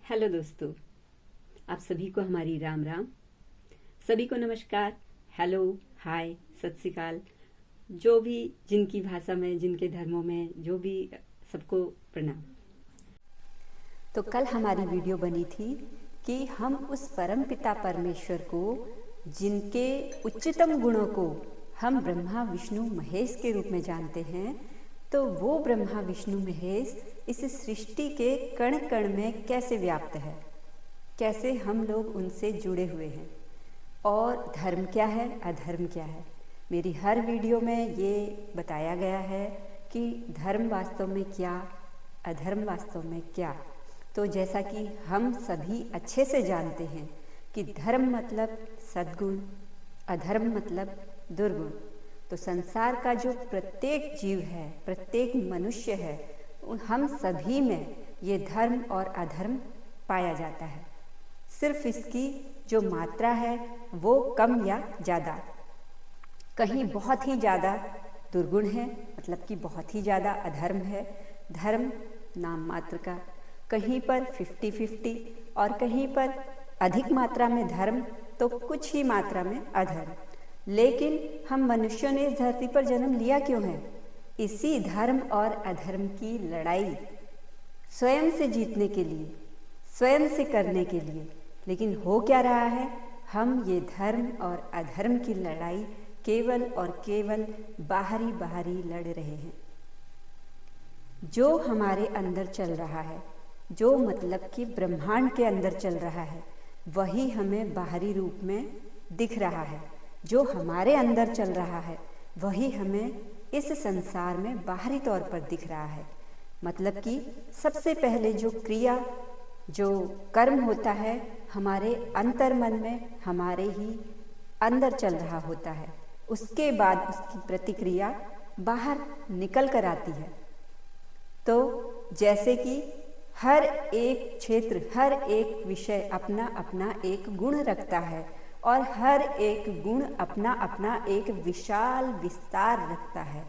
Hello दोस्तों, आप सभी को हमारी राम राम। सभी को नमस्कार, हेलो, हाय, सत श्री अकाल। जो भी जिनकी भाषा में, जिनके धर्मों में, जो भी, सबको प्रणाम। तो कल हमारी वीडियो बनी थी कि हम उस परम पिता परमेश्वर को, जिनके उच्चतम गुणों को हम ब्रह्मा विष्णु महेश के रूप में जानते हैं, तो वो ब्रह्मा विष्णु महेश इस सृष्टि के कण कण में कैसे व्याप्त है, कैसे हम लोग उनसे जुड़े हुए हैं, और धर्म क्या है, अधर्म क्या है। मेरी हर वीडियो में ये बताया गया है कि धर्म वास्तव में क्या, अधर्म वास्तव में क्या। तो जैसा कि हम सभी अच्छे से जानते हैं कि धर्म मतलब सद्गुण, अधर्म मतलब दुर्गुण। तो संसार का जो प्रत्येक जीव है, प्रत्येक मनुष्य है, हम सभी में ये धर्म और अधर्म पाया जाता है। सिर्फ इसकी जो मात्रा है वो कम या ज़्यादा, कहीं बहुत ही ज़्यादा दुर्गुण है, मतलब कि बहुत ही ज़्यादा अधर्म है। धर्म नाम मात्र का, कहीं पर 50-50 और कहीं पर अधिक मात्रा में धर्म तो कुछ ही मात्रा में अधर्म। लेकिन हम मनुष्यों ने इस धरती पर जन्म लिया क्यों है? इसी धर्म और अधर्म की लड़ाई स्वयं से जीतने के लिए, स्वयं से करने के लिए। लेकिन हो क्या रहा है? हम ये धर्म और अधर्म की लड़ाई केवल और केवल बाहरी बाहरी लड़ रहे हैं। जो हमारे अंदर चल रहा है, जो मतलब कि ब्रह्मांड के अंदर चल रहा है, वही हमें बाहरी रूप में दिख रहा है। जो हमारे अंदर चल रहा है वही हमें इस संसार में बाहरी तौर पर दिख रहा है। मतलब कि सबसे पहले जो क्रिया, जो कर्म होता है, हमारे अंतर्मन में, हमारे ही अंदर चल रहा होता है। उसके बाद उसकी प्रतिक्रिया बाहर निकल कर आती है। तो जैसे कि हर एक क्षेत्र, हर एक विषय अपना अपना एक गुण रखता है और हर एक गुण अपना अपना एक विशाल विस्तार रखता है।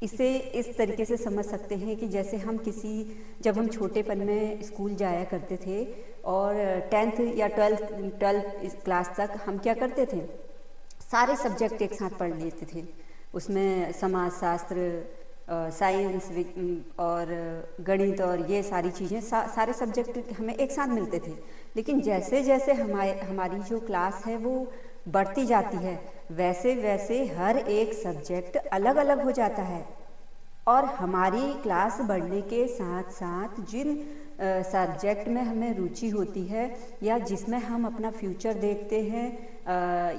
इसे इस तरीके से समझ सकते हैं कि जैसे जब हम छोटेपन में स्कूल जाया करते थे और 10th या 12th क्लास तक हम क्या करते थे, सारे सब्जेक्ट एक साथ पढ़ लेते थे। उसमें समाजशास्त्र, साइंस और गणित और ये सारी चीज़ें, सारे सब्जेक्ट हमें एक साथ मिलते थे। लेकिन जैसे जैसे हमारी जो क्लास है वो बढ़ती जाती है, वैसे वैसे हर एक सब्जेक्ट अलग अलग हो जाता है। और हमारी क्लास बढ़ने के साथ साथ जिन सब्जेक्ट में हमें रुचि होती है या जिसमें हम अपना फ्यूचर देखते हैं,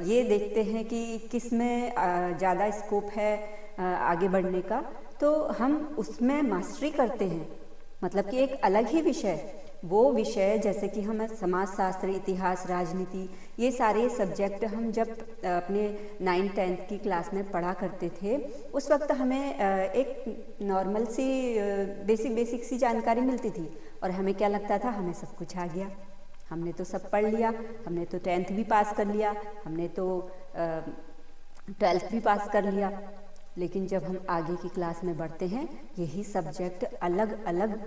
ये देखते हैं कि किस में ज़्यादा स्कोप है आगे बढ़ने का, तो हम उसमें मास्टरी करते हैं। मतलब कि एक अलग ही विषय, वो विषय जैसे कि हम समाजशास्त्र, इतिहास, राजनीति, ये सारे सब्जेक्ट हम जब अपने 9th-10th की क्लास में पढ़ा करते थे, उस वक्त हमें एक नॉर्मल सी बेसिक सी जानकारी मिलती थी और हमें क्या लगता था, हमें सब कुछ आ गया, हमने तो सब पढ़ लिया, हमने तो 10th भी पास कर लिया, हमने तो 12th भी पास कर लिया। लेकिन जब हम आगे की क्लास में बढ़ते हैं, यही सब्जेक्ट अलग अलग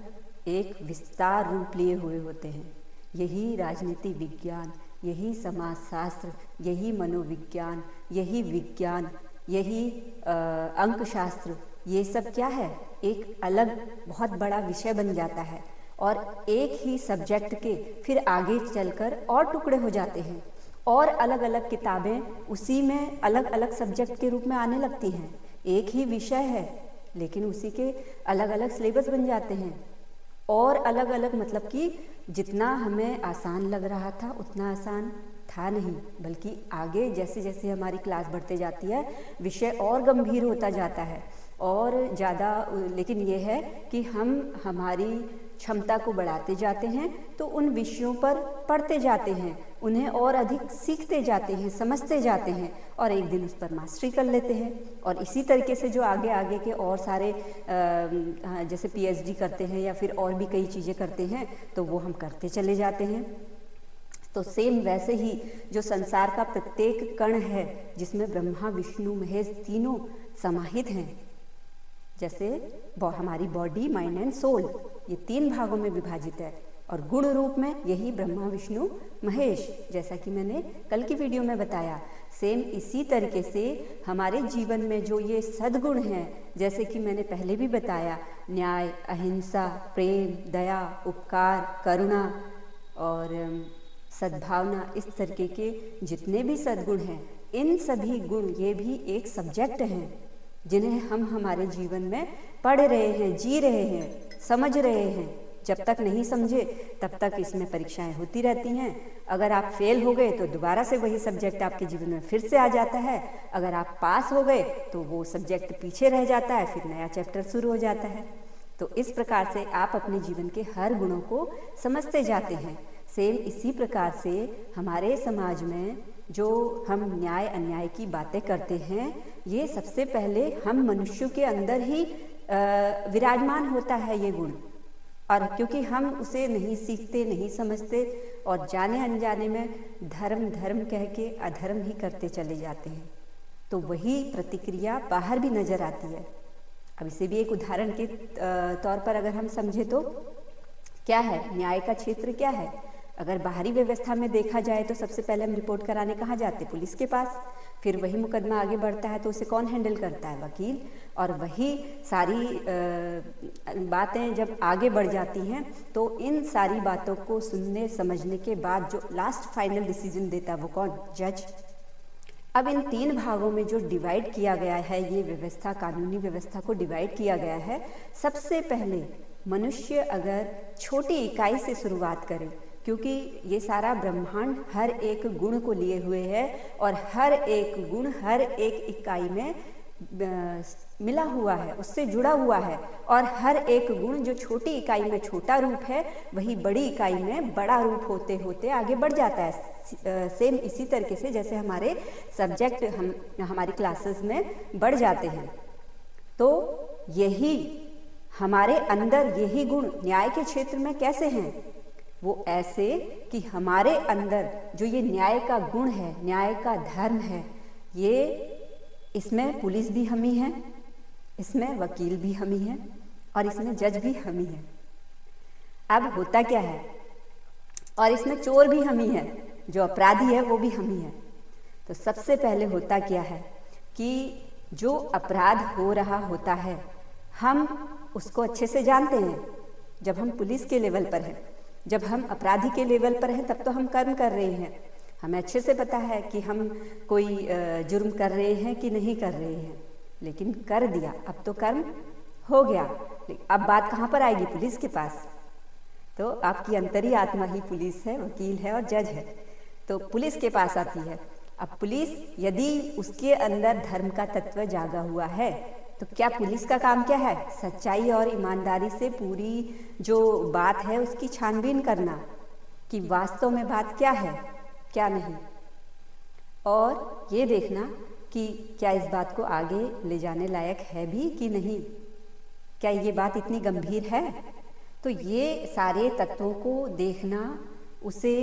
एक विस्तार रूप लिए हुए होते हैं। यही राजनीति विज्ञान, यही समाजशास्त्र, यही मनोविज्ञान, यही विज्ञान, यही अंकशास्त्र, ये सब क्या है, एक अलग बहुत बड़ा विषय बन जाता है। और एक ही सब्जेक्ट के फिर आगे चलकर और टुकड़े हो जाते हैं और अलग अलग किताबें उसी में अलग अलग सब्जेक्ट के रूप में आने लगती हैं। एक ही विषय है लेकिन उसी के अलग अलग सिलेबस बन जाते हैं और अलग अलग, मतलब कि जितना हमें आसान लग रहा था उतना आसान था नहीं, बल्कि आगे जैसे जैसे हमारी क्लास बढ़ते जाती है विषय और गंभीर होता जाता है और ज़्यादा। लेकिन ये है कि हम हमारी क्षमता को बढ़ाते जाते हैं तो उन विषयों पर पढ़ते जाते हैं, उन्हें और अधिक सीखते जाते हैं, समझते जाते हैं और एक दिन उस पर मास्टरी कर लेते हैं। और इसी तरीके से जो आगे आगे के और सारे जैसे PhD करते हैं या फिर और भी कई चीज़ें करते हैं तो वो हम करते चले जाते हैं। तो सेम वैसे ही जो संसार का प्रत्येक कण है जिसमें ब्रह्मा विष्णु महेश तीनों समाहित हैं, जैसे हमारी बॉडी, माइंड एंड सोल, ये 3 भागों में विभाजित है और गुण रूप में यही ब्रह्मा विष्णु महेश, जैसा कि मैंने कल की वीडियो में बताया। सेम इसी तरीके से हमारे जीवन में जो ये सद्गुण हैं, जैसे कि मैंने पहले भी बताया, न्याय, अहिंसा, प्रेम, दया, उपकार, करुणा और सद्भावना, इस तरीके के जितने भी सद्गुण हैं, इन सभी गुण ये भी एक सब्जेक्ट हैं जिन्हें हम हमारे जीवन में पढ़ रहे हैं, जी रहे हैं, समझ रहे हैं। जब तक नहीं समझे तब तक इसमें परीक्षाएं होती रहती हैं। अगर आप फेल हो गए तो दोबारा से वही सब्जेक्ट आपके जीवन में फिर से आ जाता है। अगर आप पास हो गए तो वो सब्जेक्ट पीछे रह जाता है, फिर नया चैप्टर शुरू हो जाता है। तो इस प्रकार से आप अपने जीवन के हर गुणों को समझते जाते हैं। सेम इसी प्रकार से हमारे समाज में जो हम न्याय अन्याय की बातें करते हैं, ये सबसे पहले हम मनुष्यों के अंदर ही विराजमान होता है ये गुण। और क्योंकि हम उसे नहीं सीखते, नहीं समझते और जाने अनजाने में धर्म धर्म कह के अधर्म ही करते चले जाते हैं, तो वही प्रतिक्रिया बाहर भी नजर आती है। अब इसे भी एक उदाहरण के तौर पर अगर हम समझे तो क्या है, न्याय का क्षेत्र क्या है। अगर बाहरी व्यवस्था में देखा जाए तो सबसे पहले हम रिपोर्ट कराने कहाँ जाते, पुलिस के पास। फिर वही मुकदमा आगे बढ़ता है तो उसे कौन हैंडल करता है, वकील। और वही सारी बातें जब आगे बढ़ जाती हैं तो इन सारी बातों को सुनने समझने के बाद जो लास्ट फाइनल डिसीजन देता है वो कौन, जज। अब इन 3 भागों में जो डिवाइड किया गया है, ये व्यवस्था, कानूनी व्यवस्था को डिवाइड किया गया है। सबसे पहले मनुष्य अगर छोटी इकाई से शुरुआत करे, क्योंकि ये सारा ब्रह्मांड हर एक गुण को लिए हुए है और हर एक गुण हर एक इकाई में मिला हुआ है, उससे जुड़ा हुआ है। और हर एक गुण जो छोटी इकाई में छोटा रूप है, वही बड़ी इकाई में बड़ा रूप होते होते आगे बढ़ जाता है। सेम इसी तरीके से जैसे हमारे सब्जेक्ट हमारी क्लासेस में बढ़ जाते हैं, तो यही हमारे अंदर यही गुण न्याय के क्षेत्र में कैसे हैं, वो ऐसे कि हमारे अंदर जो ये न्याय का गुण है, न्याय का धर्म है, ये इसमें पुलिस भी हम ही हैं, इसमें वकील भी हम ही हैं और इसमें जज भी हम ही हैं। अब होता क्या है, और इसमें चोर भी हम ही हैं, जो अपराधी है वो भी हम ही हैं। तो सबसे पहले होता क्या है कि जो अपराध हो रहा होता है, हम उसको अच्छे से जानते हैं। जब हम पुलिस के लेवल पर हैं, जब हम अपराधी के लेवल पर हैं, तब तो हम कर्म कर रहे हैं, हमें अच्छे से पता है कि हम कोई जुर्म कर रहे हैं कि नहीं कर रहे हैं, लेकिन कर दिया, अब तो कर्म हो गया। अब बात कहाँ पर आएगी, पुलिस के पास। तो आपकी अंतरी आत्मा ही पुलिस है, वकील है और जज है। तो पुलिस के पास आती है। अब पुलिस यदि उसके अंदर धर्म का तत्व जागा हुआ है, तो क्या पुलिस का काम क्या है, सच्चाई और ईमानदारी से पूरी जो बात है उसकी छानबीन करना कि वास्तव में बात क्या है क्या नहीं, और ये देखना कि क्या इस बात को आगे ले जाने लायक है भी कि नहीं, क्या ये बात इतनी गंभीर है। तो ये सारे तत्वों को देखना, उसे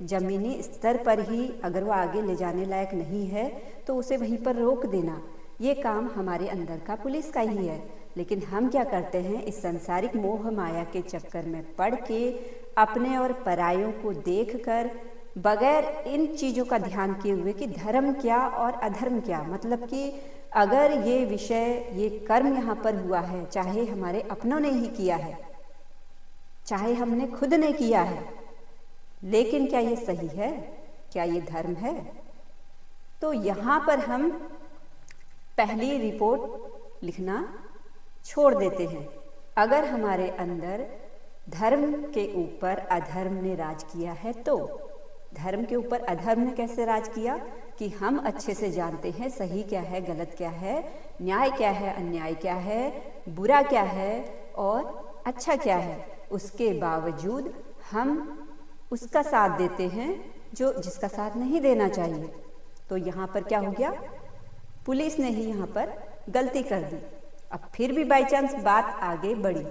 जमीनी स्तर पर ही अगर वो आगे ले जाने लायक नहीं है तो उसे वहीं पर रोक देना, ये काम हमारे अंदर का पुलिस का ही है। लेकिन हम क्या करते हैं, इस संसारिक मोह माया के चक्कर में पड़ के अपने और परायों को देखकर बगैर इन चीज़ों का ध्यान किए हुए कि धर्म क्या और अधर्म क्या, मतलब कि अगर ये विषय, ये कर्म यहाँ पर हुआ है, चाहे हमारे अपनों ने ही किया है, चाहे हमने खुद ने किया है, लेकिन क्या ये सही है, क्या ये धर्म है। तो यहाँ पर हम पहली रिपोर्ट लिखना छोड़ देते हैं। अगर हमारे अंदर धर्म के ऊपर अधर्म ने राज किया है, तो धर्म के ऊपर अधर्म ने कैसे राज किया कि हम अच्छे से जानते हैं सही क्या है, गलत क्या है, न्याय क्या है, अन्याय क्या है, बुरा क्या है और अच्छा क्या है। उसके बावजूद हम उसका साथ देते हैं जो जिसका साथ नहीं देना चाहिए। तो यहाँ पर क्या हो गया, पुलिस ने ही यहाँ पर गलती कर दी। अब फिर भी बाई चांस बात आगे बढ़ी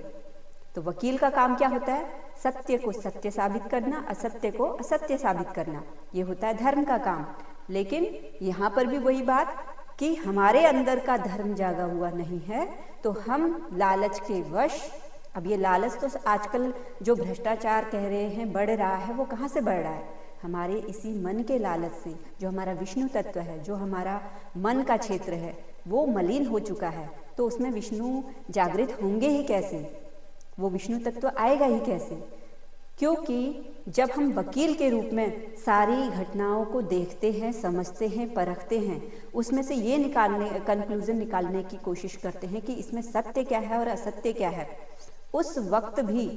तो वकील का काम क्या होता है, सत्य को सत्य साबित करना, असत्य को असत्य साबित करना, ये होता है धर्म का काम। लेकिन यहाँ पर भी वही बात कि हमारे अंदर का धर्म जागा हुआ नहीं है, तो हम लालच के वश अब ये लालच तो आजकल जो भ्रष्टाचार कह रहे हैं बढ़ रहा है, वो कहाँ से बढ़ रहा है? हमारे इसी मन के लालच से। जो हमारा विष्णु तत्व है, जो हमारा मन का क्षेत्र है, वो मलिन हो चुका है, तो उसमें विष्णु जागृत होंगे ही कैसे? वो विष्णु तत्व आएगा ही कैसे? क्योंकि जब हम वकील के रूप में सारी घटनाओं को देखते हैं, समझते हैं, परखते हैं, उसमें से ये कंक्लूजन निकालने की कोशिश करते हैं कि इसमें सत्य क्या है और असत्य क्या है, उस वक्त भी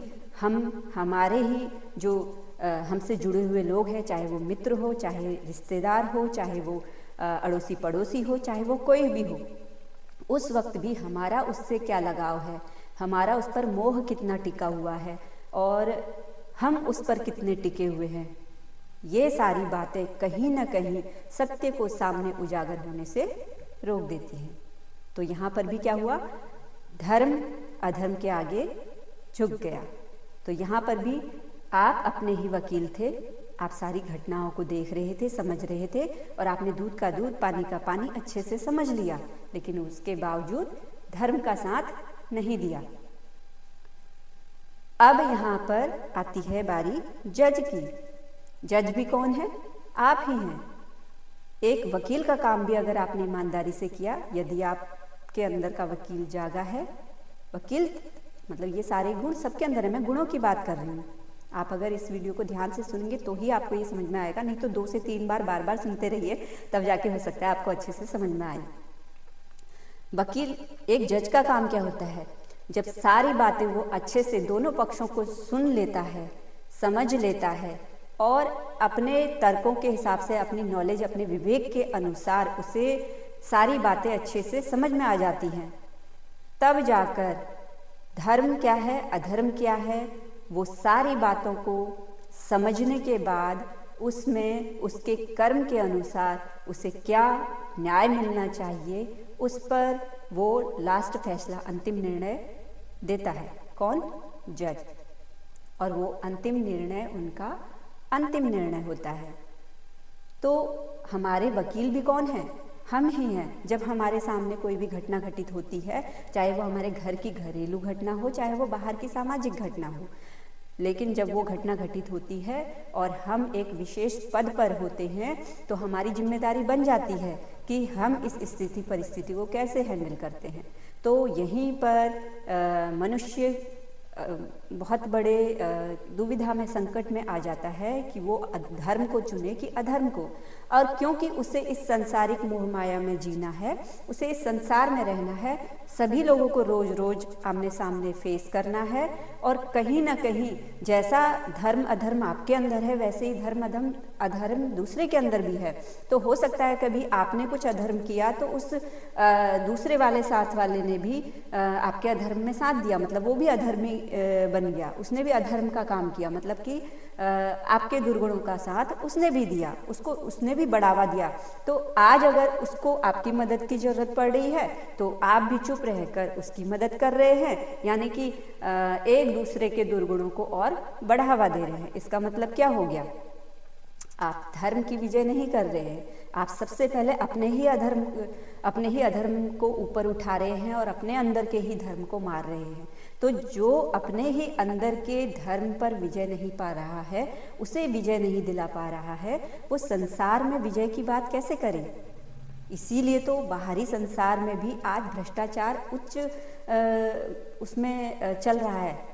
हमारे ही जो हमसे जुड़े हुए लोग हैं, चाहे वो मित्र हो, चाहे रिश्तेदार हो, चाहे वो अड़ोसी पड़ोसी हो, चाहे वो कोई भी हो, उस वक्त भी हमारा उससे क्या लगाव है, हमारा उस पर मोह कितना टिका हुआ है और हम उस पर कितने टिके हुए हैं, ये सारी बातें कहीं ना कहीं सत्य को सामने उजागर होने से रोक देती हैं। तो यहाँ पर भी क्या हुआ? धर्म अधर्म के आगे झुक गया। तो यहाँ पर भी आप अपने ही वकील थे, आप सारी घटनाओं को देख रहे थे, समझ रहे थे और आपने दूध का दूध, पानी का पानी अच्छे से समझ लिया, लेकिन उसके बावजूद धर्म का साथ नहीं दिया। अब यहाँ पर आती है बारी जज की। जज भी कौन है? आप ही हैं। एक वकील का काम भी अगर आपने ईमानदारी से किया, यदि आपके अंदर का वकील जागा है, वकील मतलब ये सारे गुण सबके अंदर है, मैं गुणों की बात कर रही हूँ। आप अगर इस वीडियो को ध्यान से सुनेंगे तो ही आपको ये समझ में आएगा, नहीं तो 2 से 3 बार बार बार सुनते रहिए, तब जाके हो सकता है आपको अच्छे से समझ में आए। वकील, एक जज का काम क्या होता है? जब सारी बातें वो अच्छे से दोनों पक्षों को सुन लेता है, समझ लेता है और अपने तर्कों के हिसाब से, अपनी नॉलेज, अपने विवेक के अनुसार उसे सारी बातें अच्छे से समझ में आ जाती हैं, तब जाकर धर्म क्या है, अधर्म क्या है, वो सारी बातों को समझने के बाद उसमें उसके कर्म के अनुसार उसे क्या न्याय मिलना चाहिए, उस पर वो लास्ट फैसला, अंतिम निर्णय देता है। कौन? जज। और वो अंतिम निर्णय उनका अंतिम निर्णय होता है। तो हमारे वकील भी कौन है? हम ही हैं। जब हमारे सामने कोई भी घटना घटित होती है, चाहे वो हमारे घर की घरेलू घटना हो, चाहे वो बाहर की सामाजिक घटना हो, लेकिन जब वो घटना घटित होती है और हम एक विशेष पद पर होते हैं, तो हमारी जिम्मेदारी बन जाती है कि हम इस स्थिति परिस्थिति को कैसे हैंडल करते हैं। तो यहीं पर मनुष्य बहुत बड़े दुविधा में, संकट में आ जाता है कि वो धर्म को चुने कि अधर्म को। और क्योंकि उसे इस सांसारिक मोह माया में जीना है, उसे इस संसार में रहना है, सभी लोगों को रोज रोज आमने सामने फेस करना है, और कहीं ना कहीं जैसा धर्म अधर्म आपके अंदर है, वैसे ही धर्म अधर्म दूसरे के अंदर भी है। तो हो सकता है कभी आपने कुछ अधर्म किया तो उस दूसरे वाले साथ वाले ने भी आपके अधर्म में साथ दिया, मतलब वो भी अधर्मी बन गया, उसने भी अधर्म का काम किया, मतलब कि आपके दुर्गुणों का साथ उसने भी दिया, उसने भी बढ़ावा दिया। तो आज अगर उसको आपकी मदद की जरूरत पड़ रही है तो आप भी चुप रहकर उसकी मदद कर रहे हैं, यानी कि एक दूसरे के दुर्गुणों को और बढ़ावा दे रहे हैं। इसका मतलब क्या हो गया? आप धर्म की विजय नहीं कर रहे हैं, आप सबसे पहले अपने ही अधर्म को ऊपर उठा रहे हैं और अपने अंदर के ही धर्म को मार रहे हैं। तो जो अपने ही अंदर के धर्म पर विजय नहीं पा रहा है, उसे विजय नहीं दिला पा रहा है, वो संसार में विजय की बात कैसे करे? इसीलिए तो बाहरी संसार में भी आज भ्रष्टाचार उच्च उसमें चल रहा है।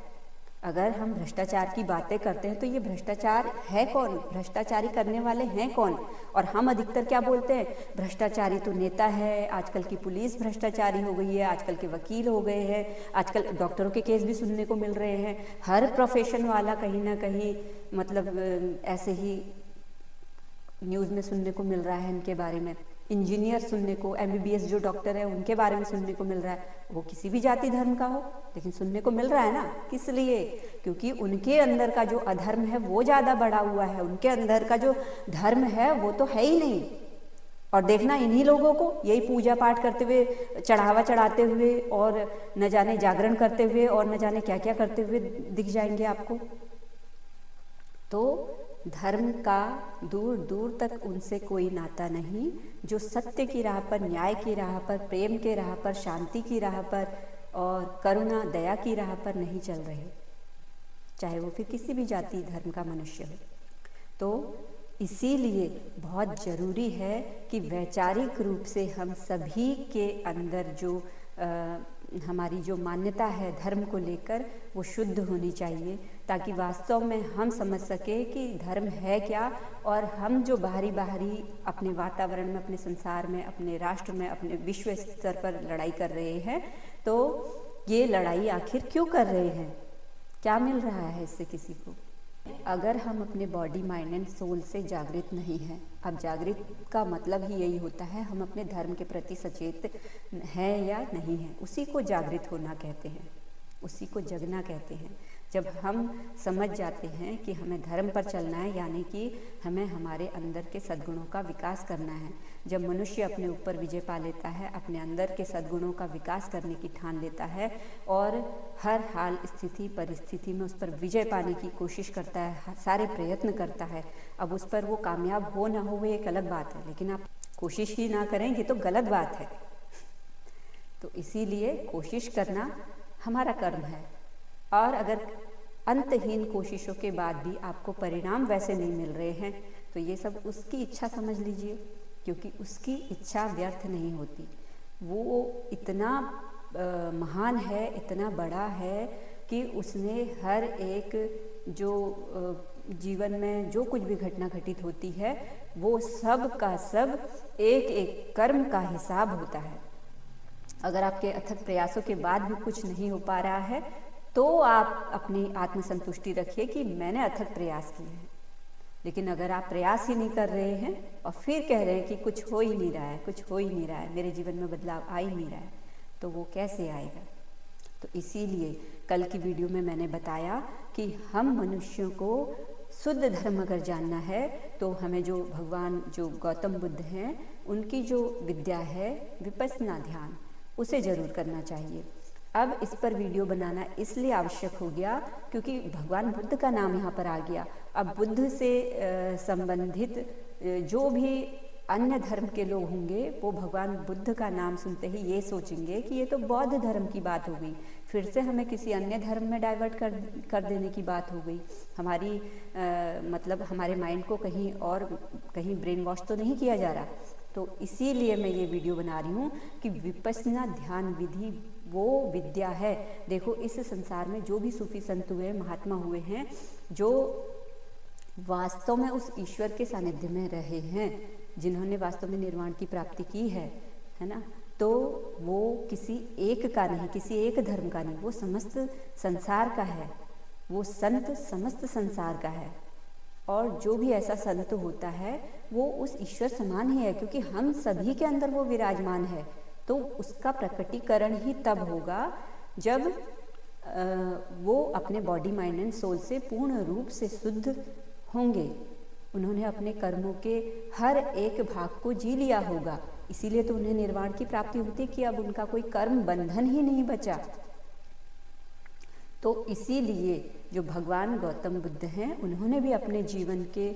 अगर हम भ्रष्टाचार की बातें करते हैं तो ये भ्रष्टाचार है कौन? भ्रष्टाचारी करने वाले हैं कौन? और हम अधिकतर क्या बोलते हैं? भ्रष्टाचारी तो नेता है, आजकल की पुलिस भ्रष्टाचारी हो गई है, आजकल के वकील हो गए हैं, आजकल डॉक्टरों के केस भी सुनने को मिल रहे हैं। हर प्रोफेशन वाला कहीं ना कहीं मतलब ऐसे ही न्यूज़ में सुनने को मिल रहा है इनके बारे में। इंजीनियर सुनने को, MBBS जो डॉक्टर है उनके बारे में सुनने को मिल रहा है, वो किसी भी जाति धर्म का हो, लेकिन सुनने को मिल रहा है ना। किस लिए? क्योंकि उनके अंदर का जो अधर्म है वो ज़्यादा बढ़ा हुआ है, उनके अंदर का जो धर्म है वो तो है ही नहीं। और देखना इन्हीं लोगों को यही पूजा पाठ करते हुए, चढ़ावा चढ़ाते हुए और न जाने जागरण करते हुए और न जाने क्या क्या करते हुए दिख जाएंगे आपको। तो धर्म का दूर दूर तक उनसे कोई नाता नहीं। जो सत्य की राह पर, न्याय की राह पर, प्रेम के राह पर, शांति की राह पर और करुणा दया की राह पर नहीं चल रहे, चाहे वो फिर किसी भी जाति धर्म का मनुष्य हो। तो इसीलिए बहुत ज़रूरी है कि वैचारिक रूप से हम सभी के अंदर जो हमारी जो मान्यता है धर्म को लेकर वो शुद्ध होनी चाहिए, ताकि वास्तव में हम समझ सके कि धर्म है क्या, और हम जो बाहरी अपने वातावरण में, अपने संसार में, अपने राष्ट्र में, अपने विश्व स्तर पर लड़ाई कर रहे हैं, तो ये लड़ाई आखिर क्यों कर रहे हैं, क्या मिल रहा है इससे किसी को। अगर हम अपने बॉडी माइंड एंड सोल से जागृत नहीं हैं, अब जागृत का मतलब ही यही होता है हम अपने धर्म के प्रति सचेत हैं या नहीं हैं, उसी को जागृत होना कहते हैं, उसी को जगना कहते हैं। जब हम समझ जाते हैं कि हमें धर्म पर चलना है, यानी कि हमें हमारे अंदर के सद्गुणों का विकास करना है। जब मनुष्य अपने ऊपर विजय पा लेता है, अपने अंदर के सद्गुणों का विकास करने की ठान लेता है और हर हाल स्थिति परिस्थिति में उस पर विजय पाने की कोशिश करता है, सारे प्रयत्न करता है। अब उस पर वो कामयाब हो ना हो वो एक अलग बात है, लेकिन आप कोशिश ही ना करें ये तो गलत बात है। तो इसीलिए कोशिश करना हमारा कर्म है, और अगर अंतहीन कोशिशों के बाद भी आपको परिणाम वैसे नहीं मिल रहे हैं तो ये सब उसकी इच्छा समझ लीजिए, क्योंकि उसकी इच्छा व्यर्थ नहीं होती। वो इतना महान है, इतना बड़ा है कि उसने हर एक जो जीवन में जो कुछ भी घटना घटित होती है वो सब का सब एक एक कर्म का हिसाब होता है। अगर आपके अथक प्रयासों के बाद भी कुछ नहीं हो पा रहा है तो आप अपनी आत्मसंतुष्टि रखिए कि मैंने अथक प्रयास किए हैं। लेकिन अगर आप प्रयास ही नहीं कर रहे हैं और फिर कह रहे हैं कि कुछ हो ही नहीं रहा है, कुछ हो ही नहीं रहा है, मेरे जीवन में बदलाव आ ही नहीं रहा है, तो वो कैसे आएगा। तो इसीलिए कल की वीडियो में मैंने बताया कि हम मनुष्यों को शुद्ध धर्म अगर जानना है तो हमें जो भगवान जो गौतम बुद्ध हैं उनकी जो विद्या है विपश्यना ध्यान, उसे जरूर करना चाहिए। अब इस पर वीडियो बनाना इसलिए आवश्यक हो गया क्योंकि भगवान बुद्ध का नाम यहाँ पर आ गया। अब बुद्ध से संबंधित जो भी अन्य धर्म के लोग होंगे वो भगवान बुद्ध का नाम सुनते ही ये सोचेंगे कि ये तो बौद्ध धर्म की बात हो गई, फिर से हमें किसी अन्य धर्म में डाइवर्ट कर देने की बात हो गई। हमारी मतलब हमारे माइंड को कहीं ब्रेन वॉश तो नहीं किया जा रहा। तो इसीलिए मैं ये वीडियो बना रही हूँ कि विपश्यना ध्यान विधि वो विद्या है। देखो इस संसार में जो भी सूफी संत हुए, महात्मा हुए हैं, जो वास्तव में उस ईश्वर के सानिध्य में रहे हैं, जिन्होंने वास्तव में निर्वाण की प्राप्ति की है ना, तो वो किसी एक का नहीं, किसी एक धर्म का नहीं, वो समस्त संसार का है। वो संत समस्त संसार का है, और जो भी ऐसा संत होता है वो उस ईश्वर समान ही है, क्योंकि हम सभी के अंदर वो विराजमान है। तो उसका प्रकटीकरण ही तब होगा जब वो अपने बॉडी माइंड एंड सोल से पूर्ण रूप से शुद्ध होंगे। उन्होंने अपने कर्मों के हर एक भाग को जी लिया होगा, इसीलिए तो उन्हें निर्वाण की प्राप्ति होती कि अब उनका कोई कर्म बंधन ही नहीं बचा। तो इसीलिए जो भगवान गौतम बुद्ध हैं उन्होंने भी अपने जीवन के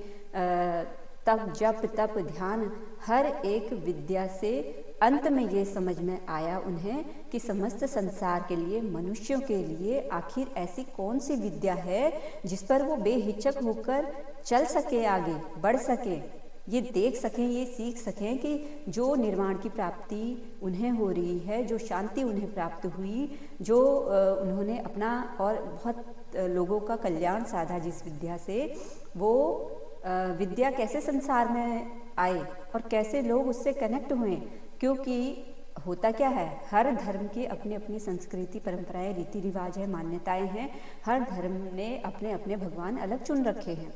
तप जप तप ध्यान हर एक विद्या से अंत में ये समझ में आया उन्हें कि समस्त संसार के लिए, मनुष्यों के लिए आखिर ऐसी कौन सी विद्या है जिस पर वो बेहिचक होकर चल सके, आगे बढ़ सके, ये देख सकें, ये सीख सकें कि जो निर्वाण की प्राप्ति उन्हें हो रही है, जो शांति उन्हें प्राप्त हुई, जो उन्होंने अपना और बहुत लोगों का कल्याण साधा जिस विद्या से, वो विद्या कैसे संसार में आए और कैसे लोग उससे कनेक्ट हुए। क्योंकि होता क्या है, हर धर्म की अपनी अपनी संस्कृति, परंपराएं, रीति रिवाज है, मान्यताएं हैं। हर धर्म ने अपने अपने भगवान अलग चुन रखे हैं।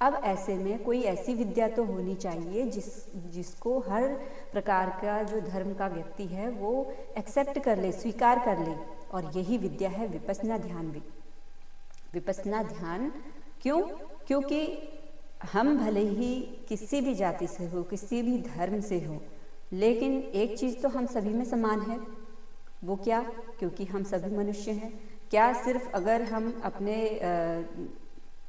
अब ऐसे में कोई ऐसी विद्या तो होनी चाहिए जिसको हर प्रकार का जो धर्म का व्यक्ति है वो एक्सेप्ट कर ले, स्वीकार कर ले, और यही विद्या है विपश्यना ध्यान। विपश्यना ध्यान क्यों? क्योंकि हम भले ही किसी भी जाति से हो, किसी भी धर्म से हो, लेकिन एक चीज़ तो हम सभी में समान है। वो क्या? क्योंकि हम सभी मनुष्य हैं। क्या सिर्फ अगर हम अपने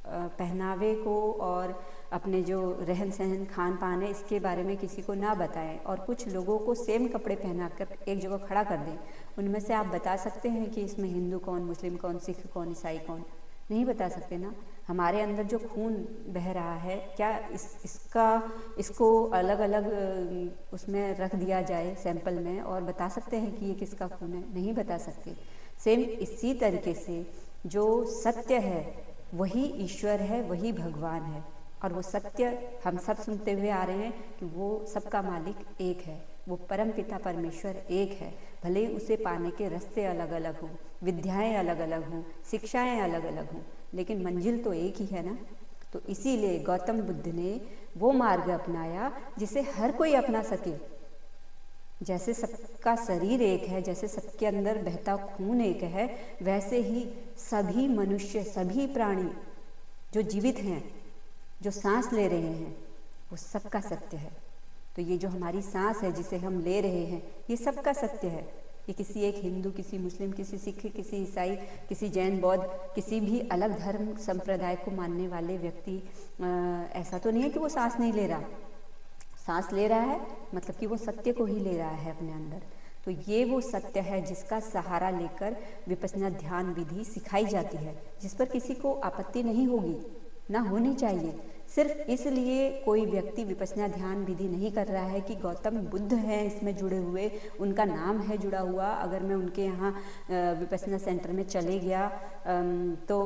पहनावे को और अपने जो रहन सहन खान पान है इसके बारे में किसी को ना बताएं, और कुछ लोगों को सेम कपड़े पहनाकर एक जगह खड़ा कर दें। उनमें से आप बता सकते हैं कि इसमें हिंदू कौन, मुस्लिम कौन, सिख कौन, ईसाई कौन? नहीं बता सकते ना। हमारे अंदर जो खून बह रहा है, क्या इसको अलग अलग उसमें रख दिया जाए सैंपल में और बता सकते हैं कि ये किसका खून है? नहीं बता सकते। सेम इसी तरीके से जो सत्य है वही ईश्वर है, वही भगवान है, और वो सत्य हम सब सुनते हुए आ रहे हैं कि वो सबका मालिक एक है, वो परम पिता परमेश्वर एक है। भले ही उसे पाने के रास्ते अलग अलग हों, विद्याएं अलग अलग हों, शिक्षाएं अलग अलग हों, लेकिन मंजिल तो एक ही है ना। तो इसीलिए गौतम बुद्ध ने वो मार्ग अपनाया जिसे हर कोई अपना सके। जैसे सबका शरीर एक है, जैसे सबके अंदर बहता खून एक है, वैसे ही सभी मनुष्य, सभी प्राणी जो जीवित हैं, जो सांस ले रहे हैं, वो सबका सत्य है। तो ये जो हमारी सांस है जिसे हम ले रहे हैं, ये सबका सत्य है। ये किसी एक हिंदू, किसी मुस्लिम, किसी सिख, किसी ईसाई, किसी जैन, बौद्ध, किसी भी अलग धर्म संप्रदाय को मानने वाले व्यक्ति ऐसा तो नहीं है कि वो सांस नहीं ले रहा। सांस ले रहा है मतलब कि वो सत्य को ही ले रहा है अपने अंदर। तो ये वो सत्य है जिसका सहारा लेकर विपश्यना ध्यान विधि सिखाई जाती है, जिस पर किसी को आपत्ति नहीं होगी, ना होनी चाहिए। सिर्फ इसलिए कोई व्यक्ति विपश्यना ध्यान विधि नहीं कर रहा है कि गौतम बुद्ध हैं इसमें जुड़े हुए, उनका नाम है जुड़ा हुआ, अगर मैं उनके यहाँ विपश्यना सेंटर में चले गया तो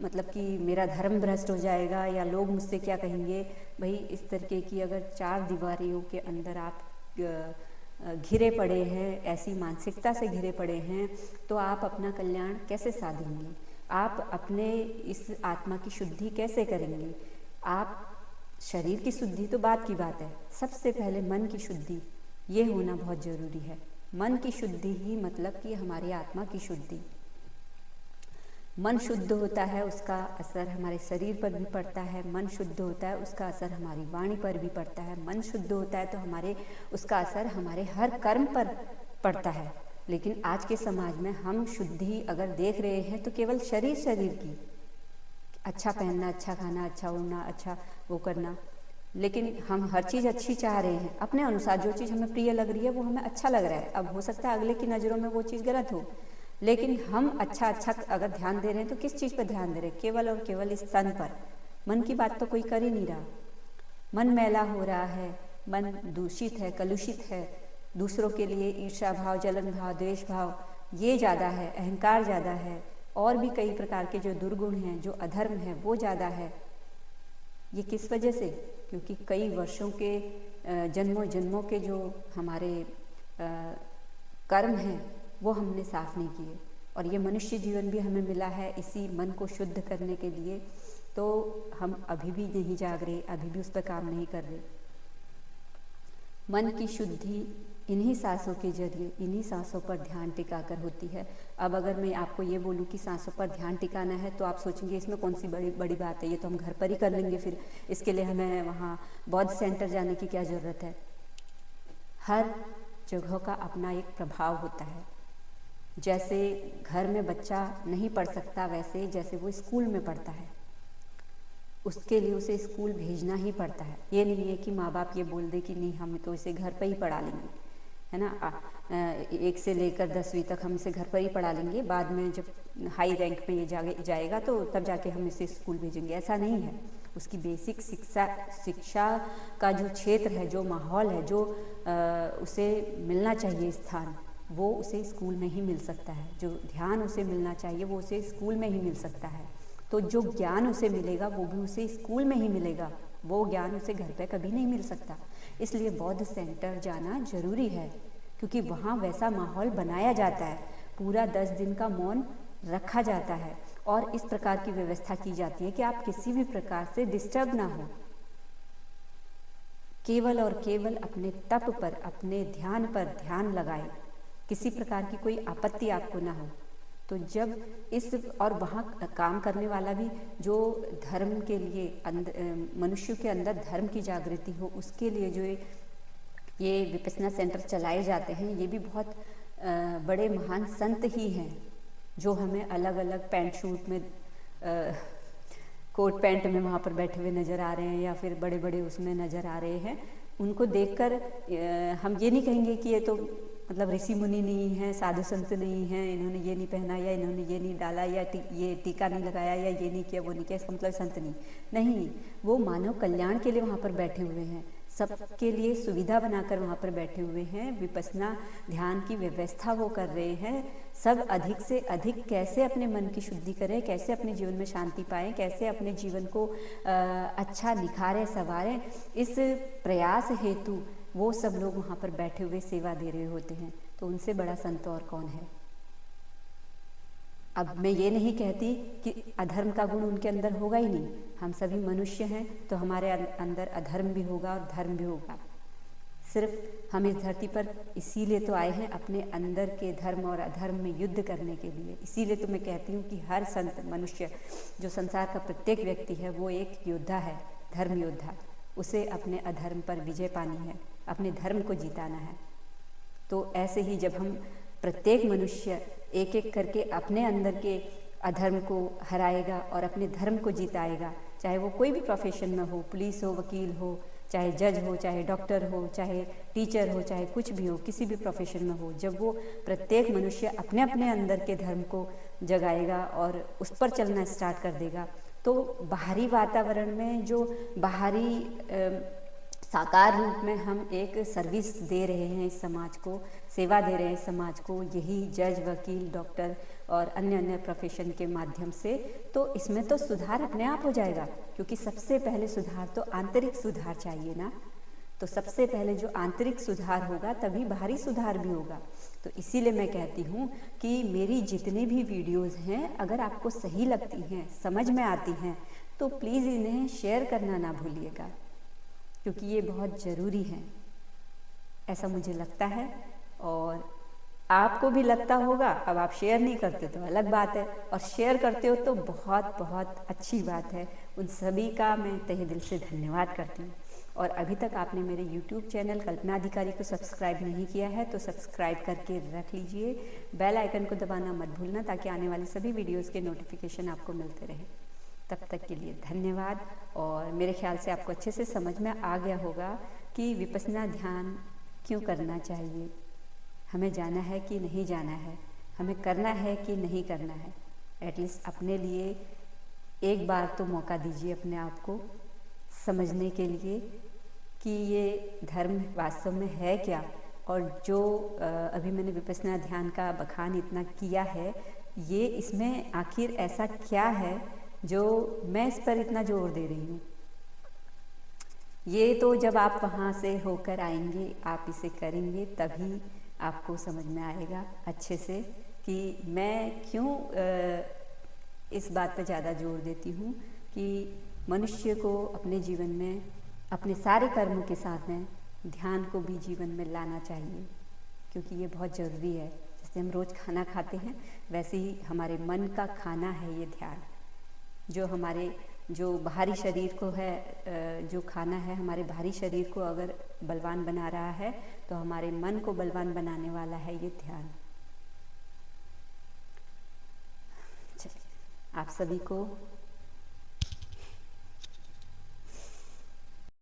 मतलब कि मेरा धर्म भ्रष्ट हो जाएगा या लोग मुझसे क्या कहेंगे। भाई इस तरीके की अगर चार दीवारियों के अंदर आप घिरे पड़े हैं, ऐसी मानसिकता से घिरे पड़े हैं, तो आप अपना कल्याण कैसे साधेंगे? आप अपने इस आत्मा की शुद्धि कैसे करेंगे? आप शरीर की शुद्धि तो बात की बात है, सबसे पहले मन की शुद्धि ये होना बहुत ज़रूरी है। मन की शुद्धि ही मतलब कि हमारी आत्मा की शुद्धि। मन शुद्ध होता है, उसका असर हमारे शरीर पर भी पड़ता है। मन शुद्ध होता है, उसका असर हमारी वाणी पर भी पड़ता है। मन शुद्ध होता है तो उसका असर हमारे हर कर्म पर पड़ता है। लेकिन आज के समाज में हम शुद्धि अगर देख रहे हैं तो केवल शरीर की, अच्छा पहनना, अच्छा खाना, अच्छा उड़ना, अच्छा वो करना, लेकिन हम हर चीज़ अच्छी चाह रहे हैं अपने अनुसार। जो चीज़ हमें प्रिय लग रही है वो हमें अच्छा लग रहा है। अब हो सकता है अगले की नज़रों में वो चीज़ गलत हो, लेकिन हम अच्छा अगर ध्यान दे रहे हैं तो किस चीज़ पर ध्यान दे रहे हैं? केवल और केवल इस तन पर। मन की बात तो कोई कर ही नहीं रहा। मन मैला हो रहा है, मन दूषित है, कलुषित है, दूसरों के लिए ईर्ष्या भाव, जलन भाव, द्वेष भाव ये ज़्यादा है, अहंकार ज़्यादा है, और भी कई प्रकार के जो दुर्गुण हैं, जो अधर्म है वो ज़्यादा है। ये किस वजह से? क्योंकि कई वर्षों के जन्मों जन्मों के जो हमारे कर्म हैं वो हमने साफ नहीं किए, और ये मनुष्य जीवन भी हमें मिला है इसी मन को शुद्ध करने के लिए। तो हम अभी भी नहीं जाग रहे, अभी भी उस पर काम नहीं कर रहे। मन की शुद्धि इन्हीं सांसों के जरिए, इन्हीं सांसों पर ध्यान टिकाकर होती है। अब अगर मैं आपको ये बोलूँ कि सांसों पर ध्यान टिकाना है तो आप सोचेंगे इसमें कौन सी बड़ी बात है, ये तो हम घर पर ही कर लेंगे, फिर इसके लिए हमें वहाँ बौद्ध सेंटर जाने की क्या ज़रूरत है। हर जगह का अपना एक प्रभाव होता है। जैसे घर में बच्चा नहीं पढ़ सकता, वैसे जैसे वो स्कूल में पढ़ता है, उसके लिए उसे स्कूल भेजना ही पड़ता है। ये नहीं है कि माँ बाप ये बोल दे कि नहीं हम तो इसे घर पर ही पढ़ा लेंगे, है ना, 1 से लेकर 10वीं तक हम इसे घर पर ही पढ़ा लेंगे, बाद में जब हाई रैंक पे ये जाएगा तो तब जाके हम इसे स्कूल भेजेंगे। ऐसा नहीं है। उसकी बेसिक शिक्षा का जो क्षेत्र है, जो माहौल है, जो उसे मिलना चाहिए स्थान, वो उसे स्कूल में ही मिल सकता है। जो ध्यान उसे मिलना चाहिए वो उसे स्कूल में ही मिल सकता है। तो जो ज्ञान उसे मिलेगा वो भी उसे स्कूल में ही मिलेगा, वो ज्ञान उसे घर पे कभी नहीं मिल सकता। इसलिए बौद्ध सेंटर जाना जरूरी है, क्योंकि वहाँ वैसा माहौल बनाया जाता है। पूरा 10 दिन का मौन रखा जाता है और इस प्रकार की व्यवस्था की जाती है कि आप किसी भी प्रकार से डिस्टर्ब ना हो, केवल और केवल अपने तप पर, अपने ध्यान पर ध्यान लगाए, किसी प्रकार की कोई आपत्ति आपको ना हो। तो जब इस और वहाँ काम करने वाला भी जो धर्म के लिए मनुष्य के अंदर धर्म की जागृति हो, उसके लिए जो ये विपश्यना सेंटर चलाए जाते हैं, ये भी बहुत बड़े महान संत ही हैं जो हमें अलग अलग पैंट शूट में कोट पैंट में वहाँ पर बैठे हुए नज़र आ रहे हैं या फिर बड़े बड़े उसमें नज़र आ रहे हैं, उनको देखकर हम ये नहीं कहेंगे कि ये तो मतलब ऋषि मुनि नहीं है, साधु संत नहीं है, इन्होंने ये नहीं पहना या इन्होंने ये नहीं डाला या ये टीका नहीं लगाया या ये नहीं किया वो नहीं किया, इसका मतलब संत नहीं, वो मानव कल्याण के लिए वहाँ पर बैठे हुए हैं, सबके लिए सुविधा बनाकर वहाँ पर बैठे हुए हैं। विपश्यना ध्यान की व्यवस्था वो कर रहे हैं। सब अधिक से अधिक कैसे अपने मन की शुद्धि करें, कैसे अपने जीवन में शांति पाएं, कैसे अपने जीवन को अच्छा निखारें संवारें, इस प्रयास हेतु वो सब लोग वहाँ पर बैठे हुए सेवा दे रहे होते हैं। तो उनसे बड़ा संत और कौन है। अब मैं ये नहीं कहती कि अधर्म का गुण उनके अंदर होगा ही नहीं, हम सभी मनुष्य हैं तो हमारे अंदर अधर्म भी होगा और धर्म भी होगा। सिर्फ हम इस धरती पर इसीलिए तो आए हैं, अपने अंदर के धर्म और अधर्म में युद्ध करने के लिए। इसीलिए तो मैं कहती हूँ कि हर संत मनुष्य, जो संसार का प्रत्येक व्यक्ति है, वो एक योद्धा है, धर्म योद्धा। उसे अपने अधर्म पर विजय पानी है, अपने धर्म को जिताना है। तो ऐसे ही जब हम प्रत्येक मनुष्य एक एक करके अपने अंदर के अधर्म को हराएगा और अपने धर्म को जिताएगा, चाहे वो कोई भी प्रोफेशन में हो, पुलिस हो, वकील हो, चाहे जज हो, चाहे डॉक्टर हो, चाहे टीचर हो, चाहे कुछ भी हो, किसी भी प्रोफेशन में हो, जब वो प्रत्येक मनुष्य अपने अपने अंदर के धर्म को जगाएगा और उस पर चलना स्टार्ट कर देगा, तो बाहरी वातावरण में जो बाहरी साकार रूप में हम एक सर्विस दे रहे हैं इस समाज को, सेवा दे रहे हैं समाज को, यही जज, वकील, डॉक्टर और अन्य अन्य प्रोफेशन के माध्यम से, तो इसमें तो सुधार अपने आप हो जाएगा। क्योंकि सबसे पहले सुधार तो आंतरिक सुधार चाहिए ना। तो सबसे पहले जो आंतरिक सुधार होगा तभी बाहरी सुधार भी होगा। तो इसीलिए मैं कहती हूँ कि मेरी जितने भी वीडियोज़ हैं, अगर आपको सही लगती हैं, समझ में आती हैं, तो प्लीज़ इन्हें शेयर करना ना भूलिएगा, क्योंकि ये बहुत ज़रूरी है, ऐसा मुझे लगता है। और आपको भी लगता होगा। अब आप शेयर नहीं करते तो अलग बात है, और शेयर करते हो तो बहुत बहुत अच्छी बात है। उन सभी का मैं तहे दिल से धन्यवाद करती हूँ। और अभी तक आपने मेरे YouTube चैनल कल्पना अधिकारी को सब्सक्राइब नहीं किया है तो सब्सक्राइब करके रख लीजिए। बेल आइकन को दबाना मत भूलना, ताकि आने वाले सभी वीडियोज़ के नोटिफिकेशन आपको मिलते रहे। तब तक के लिए धन्यवाद। और मेरे ख्याल से आपको अच्छे से समझ में आ गया होगा कि विपश्यना ध्यान क्यों करना चाहिए, हमें जाना है कि नहीं जाना है, हमें करना है कि नहीं करना है। एटलीस्ट अपने लिए एक बार तो मौका दीजिए अपने आप को समझने के लिए कि ये धर्म वास्तव में है क्या। और जो अभी मैंने विपश्यना ध्यान का बखान इतना किया है, ये इसमें आखिर ऐसा क्या है जो मैं इस पर इतना जोर दे रही हूँ। ये तो जब आप वहाँ से होकर आएंगे, आप इसे करेंगे, तभी आपको समझ में आएगा अच्छे से कि मैं क्यों इस बात पर ज़्यादा जोर देती हूँ कि मनुष्य को अपने जीवन में अपने सारे कर्मों के साथ में ध्यान को भी जीवन में लाना चाहिए, क्योंकि ये बहुत ज़रूरी है। जैसे हम रोज़ खाना खाते हैं, वैसे ही हमारे मन का खाना है ये ध्यान। जो हमारे जो बाहरी शरीर को है, जो खाना है हमारे बाहरी शरीर को अगर बलवान बना रहा है, तो हमारे मन को बलवान बनाने वाला है ये ध्यान। आप सभी को